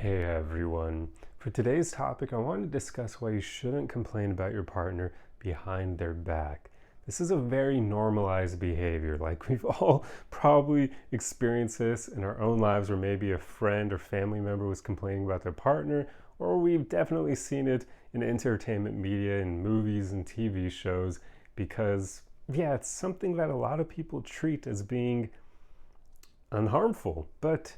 Hey everyone. For today's topic, I want to discuss why you shouldn't complain about your partner behind their back. This is a very normalized behavior. Like we've all probably experienced this in our own lives, where maybe a friend or family member was complaining about their partner, or we've definitely seen it in entertainment media, in movies and TV shows, because, yeah, it's something that a lot of people treat as being unharmful. But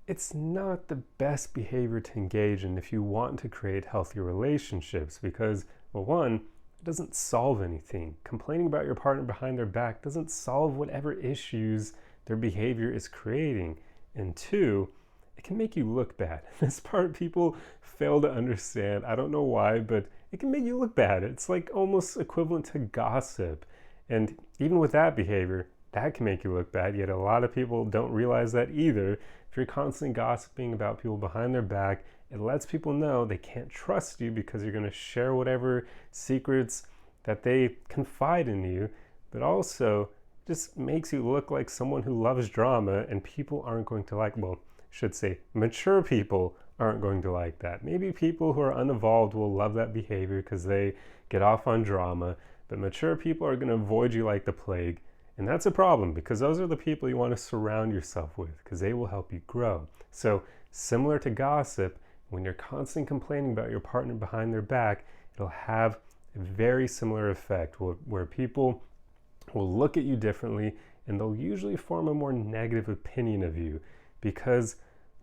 it's not the best behavior to engage in if you want to create healthy relationships because, well, one, it doesn't solve anything. Complaining about your partner behind their back doesn't solve whatever issues their behavior is creating. And two, it can make you look bad. This part people fail to understand. I don't know why, but it can make you look bad. It's like almost equivalent to gossip. And even with that behavior, that can make you look bad, yet a lot of people don't realize that either. If you're constantly gossiping about people behind their back, it lets people know they can't trust you because you're going to share whatever secrets that they confide in you, but also just makes you look like someone who loves drama, and people aren't going to like, well, I should say mature people aren't going to like that. Maybe people who are unevolved will love that behavior because they get off on drama, but mature people are going to avoid you like the plague. And that's a problem because those are the people you want to surround yourself with because they will help you grow. So, similar to gossip, when you're constantly complaining about your partner behind their back, it'll have a very similar effect where people will look at you differently and they'll usually form a more negative opinion of you because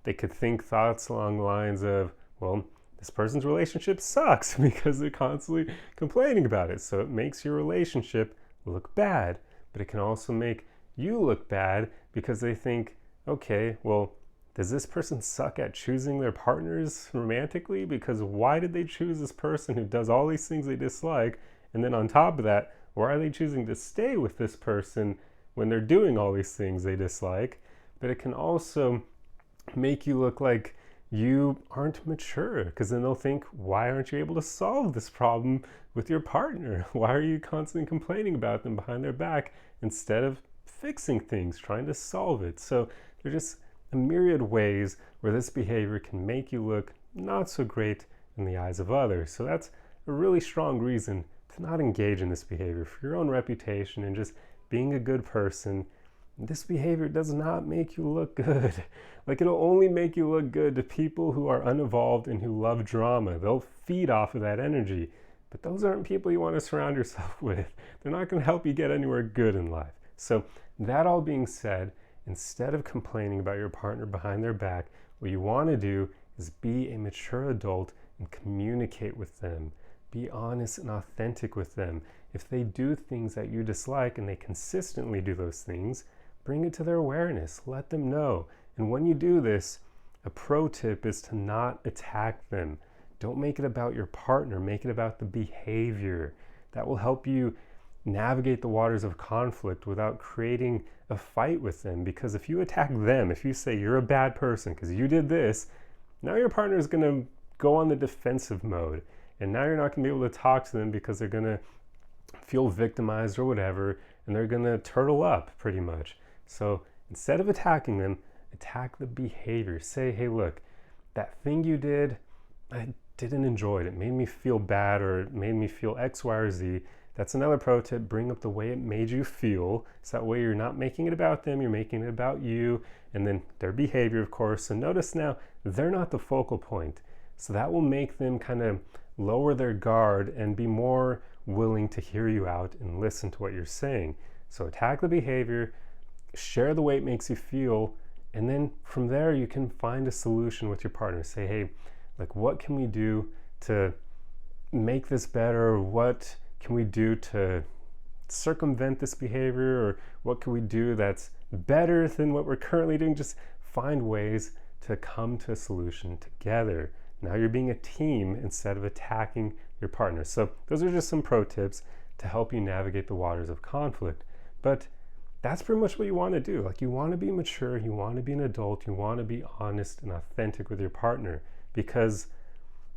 they could think thoughts along the lines of, well, this person's relationship sucks because they're constantly complaining about it. So it makes your relationship look bad. But it can also make you look bad because they think, okay, well, does this person suck at choosing their partners romantically? Because why did they choose this person who does all these things they dislike? And then on top of that, why are they choosing to stay with this person when they're doing all these things they dislike? But it can also make you look like you aren't mature because then they'll think, why aren't you able to solve this problem with your partner? Why are you constantly complaining about them behind their back instead of fixing things, trying to solve it? So there's just a myriad ways where this behavior can make you look not so great in the eyes of others. So that's a really strong reason to not engage in this behavior for your own reputation and just being a good person. This behavior does not make you look good. Like, it'll only make you look good to people who are unevolved and who love drama. They'll feed off of that energy. But those aren't people you want to surround yourself with. They're not going to help you get anywhere good in life. So, that all being said, instead of complaining about your partner behind their back, what you want to do is be a mature adult and communicate with them. Be honest and authentic with them. If they do things that you dislike and they consistently do those things, bring it to their awareness. Let them know. And when you do this, a pro tip is to not attack them. Don't make it about your partner. Make it about the behavior. That will help you navigate the waters of conflict without creating a fight with them. Because if you attack them, if you say you're a bad person because you did this, now your partner is going to go on the defensive mode. And now you're not going to be able to talk to them because they're going to feel victimized or whatever, and they're going to turtle up pretty much. So instead of attacking them, attack the behavior. Say, hey, look, that thing you did, I didn't enjoy it. It made me feel bad, or it made me feel X, Y, or Z. That's another pro tip. Bring up the way it made you feel. So that way you're not making it about them, you're making it about you, and then their behavior, of course. So notice now, they're not the focal point. So that will make them kind of lower their guard and be more willing to hear you out and listen to what you're saying. So attack the behavior, share the way it makes you feel, and then from there you can find a solution with your partner. Say, hey, like, what can we do to make this better? What can we do to circumvent this behavior? Or what can we do that's better than what we're currently doing? Just find ways to come to a solution together. Now you're being a team instead of attacking your partner. So those are just some pro tips to help you navigate the waters of conflict. But that's pretty much what you want to do. Like, you want to be mature, you want to be an adult, you want to be honest and authentic with your partner, because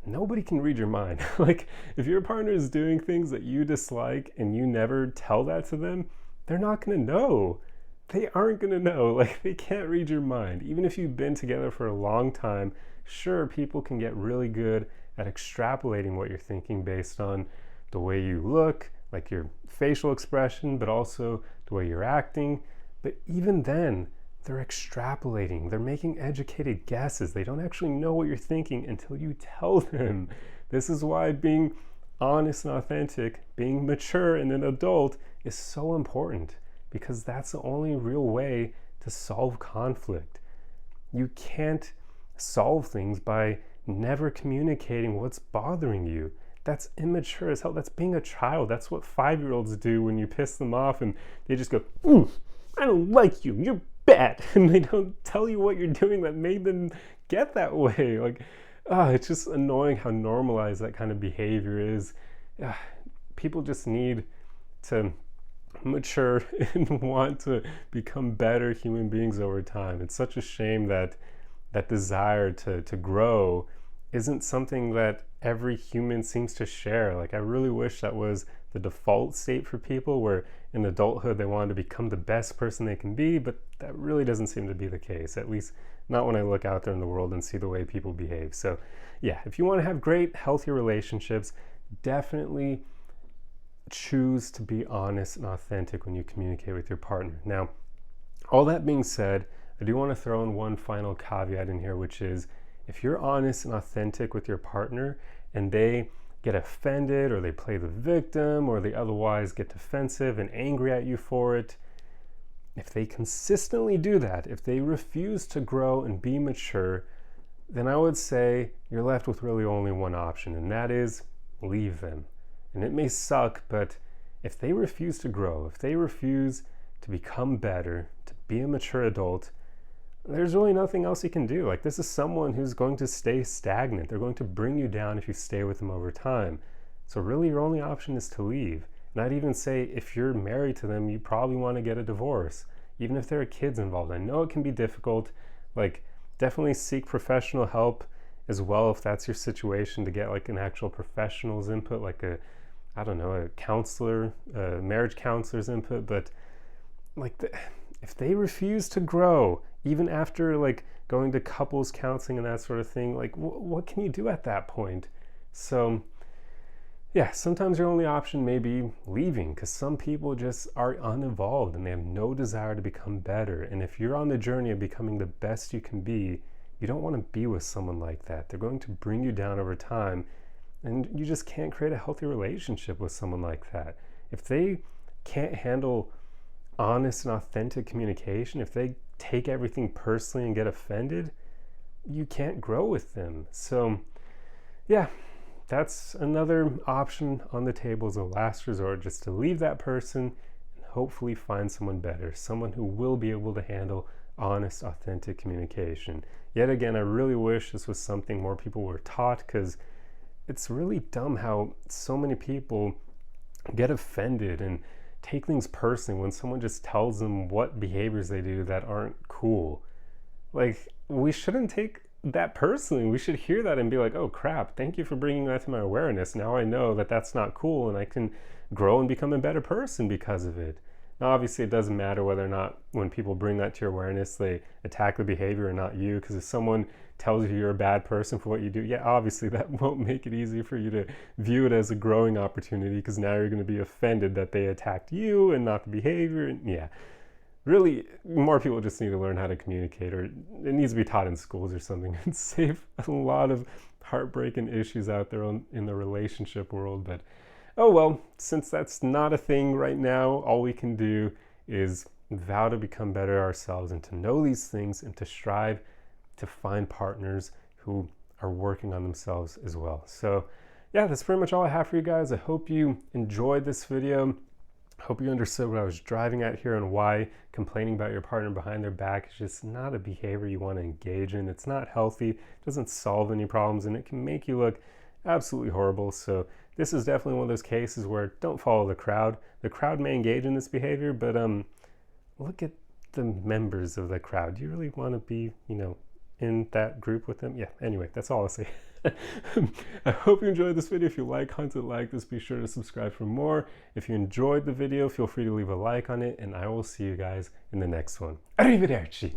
nobody can read your mind. Like, if your partner is doing things that you dislike and you never tell that to them, they're not going to know. they aren't going to know. Like, they can't read your mind. Even if you've been together for a long time, sure, people can get really good at extrapolating what you're thinking based on the way you look, like your facial expression, but also the way you're acting. But even then, they're extrapolating. They're making educated guesses. They don't actually know what you're thinking until you tell them. This is why being honest and authentic, being mature and an adult is so important, because that's the only real way to solve conflict. You can't solve things by never communicating what's bothering you. That's immature as hell. That's being a child. That's what 5-year-olds do when you piss them off and they just go, I don't like you, you're bad. And they don't tell you what you're doing that made them get that way. Like, it's just annoying how normalized that kind of behavior is. People just need to mature and want to become better human beings over time. It's such a shame that that desire to grow isn't something that every human seems to share. Like, I really wish that was the default state for people, where in adulthood they wanted to become the best person they can be, but that really doesn't seem to be the case, at least not when I look out there in the world and see the way people behave. So yeah, if you want to have great, healthy relationships, definitely choose to be honest and authentic when you communicate with your partner. Now, all that being said, I do want to throw in one final caveat in here, which is if you're honest and authentic with your partner and they get offended or they play the victim or they otherwise get defensive and angry at you for it, if they consistently do that, if they refuse to grow and be mature, then I would say you're left with really only one option, and that is leave them. And it may suck, but if they refuse to grow, if they refuse to become better, to be a mature adult, there's really nothing else you can do. Like, this is someone who's going to stay stagnant. They're going to bring you down if you stay with them over time. So really your only option is to leave. And I'd even say if you're married to them, you probably want to get a divorce, even if there are kids involved. I know it can be difficult. Like, definitely seek professional help as well if that's your situation, to get like an actual professional's input, like a counselor, a marriage counselor's input. But like, if they refuse to grow, even after like going to couples counseling and that sort of thing, like what can you do at that point? So yeah, sometimes your only option may be leaving, because some people just are unevolved and they have no desire to become better. And if you're on the journey of becoming the best you can be, you don't want to be with someone like that. They're going to bring you down over time, and you just can't create a healthy relationship with someone like that. If they can't handle honest and authentic communication, if they take everything personally and get offended, you can't grow with them. So yeah, that's another option on the table as a last resort, just to leave that person and hopefully find someone better, someone who will be able to handle honest, authentic communication. Yet again, I really wish this was something more people were taught, because it's really dumb how so many people get offended and take things personally when someone just tells them what behaviors they do that aren't cool. Like, we shouldn't take that personally. We should hear that and be like, oh crap, thank you for bringing that to my awareness. Now I know that that's not cool, and I can grow and become a better person because of it. Now obviously it doesn't matter whether or not when people bring that to your awareness they attack the behavior and not you, because if someone tells you you're a bad person for what you do, yeah, obviously that won't make it easy for you to view it as a growing opportunity, because now you're going to be offended that they attacked you and not the behavior. And yeah, really, more people just need to learn how to communicate, or it needs to be taught in schools or something, and save a lot of heartbreak and issues out there in the relationship world. But oh well, since that's not a thing right now, all we can do is vow to become better ourselves and to know these things and to strive to find partners who are working on themselves as well. So yeah, that's pretty much all I have for you guys. I hope you enjoyed this video. I hope you understood what I was driving at here, and why complaining about your partner behind their back is just not a behavior you want to engage in. It's not healthy, it doesn't solve any problems, and it can make you look absolutely horrible. So this is definitely one of those cases where don't follow the crowd. The crowd may engage in this behavior, but look at the members of the crowd. Do you really want to be, in that group with them. Yeah, anyway, that's all I'll say. I hope you enjoyed this video. If you like content like this, be sure to subscribe for more. If you enjoyed the video, feel free to leave a like on it, and I will see you guys in the next one. Arrivederci!